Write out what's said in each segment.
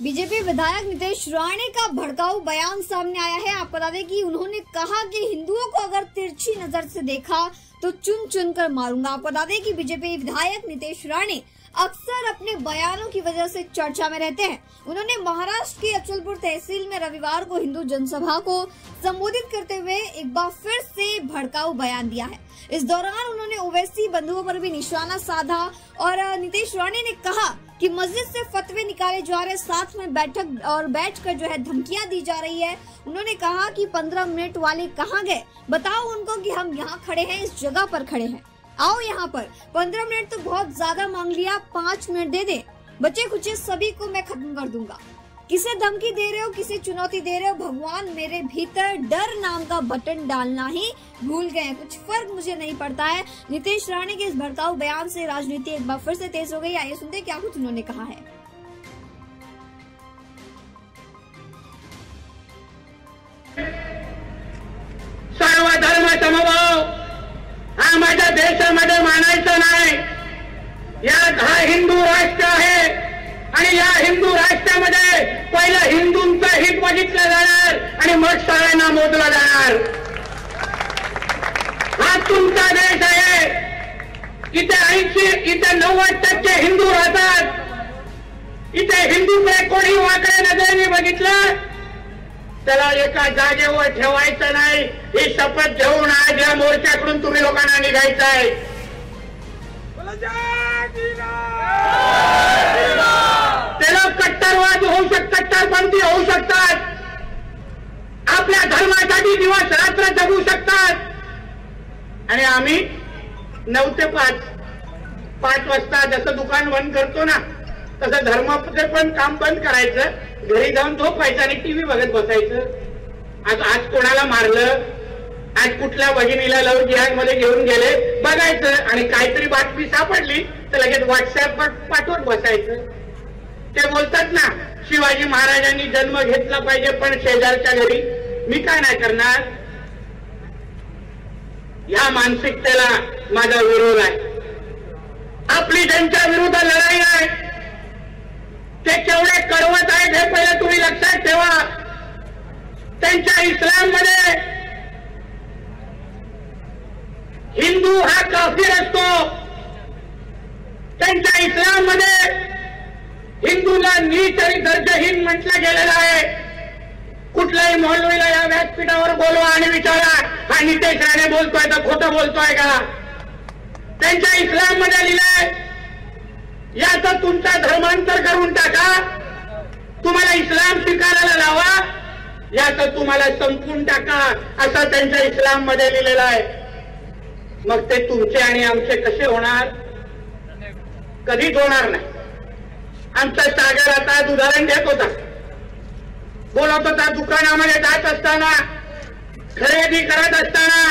BJP विधायक नितेश राणे का भड़काऊ बयान सामने आया है। आपको बता दें कि उन्होंने कहा कि हिंदुओं को अगर तिरछी नजर से देखा तो चुन चुन कर मारूंगा। आपको बता दें कि बीजेपी विधायक नितेश राणे अक्सर अपने बयानों की वजह से चर्चा में रहते हैं। उन्होंने महाराष्ट्र की अचलपुर तहसील में रविवार को हिंदू जनसभा को संबोधित करते हुए एक बार फिर से भड़काऊ बयान दिया है। इस दौरान उन्होंने ओवैसी बंधुओं पर भी निशाना साधा और नितेश राणे ने कहा कि मस्जिद से फतवे निकाले जा रहे, साथ में बैठकर जो है धमकियां दी जा रही है। उन्होंने कहा कि 15 मिनट वाले कहाँ गए, बताओ उनको कि हम यहाँ खड़े हैं, इस जगह पर खड़े हैं, आओ यहाँ पर। 15 मिनट तो बहुत ज्यादा मांग लिया, 5 मिनट दे दे, बच्चे खुचे सभी को मैं खत्म कर दूंगा। किसे धमकी दे रहे हो, किसे चुनौती दे रहे हो, भगवान मेरे भीतर डर नाम का बटन डालना ही भूल गए, कुछ फर्क मुझे नहीं पड़ता है। नितेश राणे के इस भड़काऊ बयान से राजनीति एक बार फिर से तेज हो गई। आइए सुनते क्या कुछ उन्होंने कहा है। सर्व धर्म समभाव हा माझ्या देशामध्ये मानायचा नाही। यात हा हिंदू राष्ट्र आहे आणि या हिंदू राष्ट्रामध्ये पहिला हिंदूंचं हित बघितलं जाणार आणि मग सगळ्यांना मोजलं जाणार। हा तुमचा देश आहे। इथे 90% हिंदू राहतात। इथे हिंदूकडे कोणी वाकड्या नजरेने बघितलं त्याला एका जागेवर ठेवायचं नाही। ही शपथ घेऊन आज या मोर्चाकडून तुम्ही लोकांना निघायचं आहे। ते लोक कट्टरवाद होऊ शकतात, कट्टरपंथी होऊ शकतात, आपल्या धर्मासाठी दिवस रात्र जगू शकतात आणि आम्ही 9 ते 5 वाजता जसं दुकान बंद करतो ना तसं धर्माचं पण काम बंद करायचं, घरी जाऊन झोपायचं आणि टीव्ही बघत बसायचं। आज कोणाला मारलं, आज कुठल्या भगिनीला लव जिहाद मध्ये घेऊन गेले बघायचं आणि काहीतरी बातमी सापडली तर लगेच व्हॉट्सअपवर पाठवत बसायचं। ते बोलतात ना शिवाजी महाराजांनी जन्म घेतला पाहिजे पण शेजारच्या घरी, मी काय नाही करणार। या मानसिकतेला माझा विरोध आहे। आपली ज्यांच्या विरुद्ध लढाई आहे ते केवढे कडवट आहेत हे पहिले तुम्ही लक्षात ठेवा। त्यांच्या इस्लाममध्ये हिंदू हा काफिर असतो। त्यांच्या इस्लाममध्ये हिंदूला नीच आणि दर्जाहीन म्हटलं गेलेलं आहे। कुठल्याही मौलवीला या व्यासपीठावर बोलवा आणि विचारा हा नितेश राणे बोलतोय तर खोटं बोलतोय का। त्यांच्या इस्लाममध्ये लिहिलंय याचं तुमचा धर्मांतर करून टाका, तुम्हाला इस्लाम स्वीकारायला लावा, याचं तुम्हाला संपून टाका, असं त्यांच्या इस्लाममध्ये लिहिलेलं आहे। मग ते तुमचे आणि आमचे कसे होणार? कधीच होणार नाही। आमचा सागर आता उदाहरण देत होता, बोलत होता दुकानामध्ये जात असताना, खरेदी करत असताना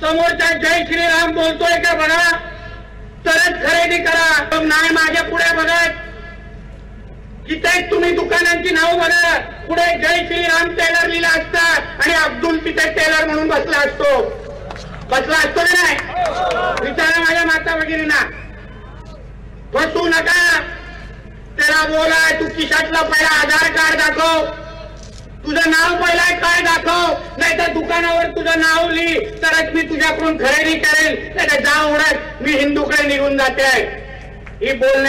समोरचा जय श्रीराम बोलतोय का बघा तरच खरेदी करा, नाही माझ्या पुढे बघत इथे तुम्ही दुकानांची नाव बघा, पुढे जय श्रीराम टेलर लिहिला असता आणि अब्दुल तिथे टेलर म्हणून बसला असतो की नाही? विचारा माझ्या माता भगिनींना। फसू नका, त्याला बोला तू खिशातला पहिला आधार कार्ड दाखव, तुझं नाव पहिला काय दाखव, नाही तर दुकानावर तुझं नाव लिही तरच मी तुझ्याकडून खरेदी करेल, नाही तर जा उडत मी हिंदूकडे निघून जाते आहे। ही बोलण्याची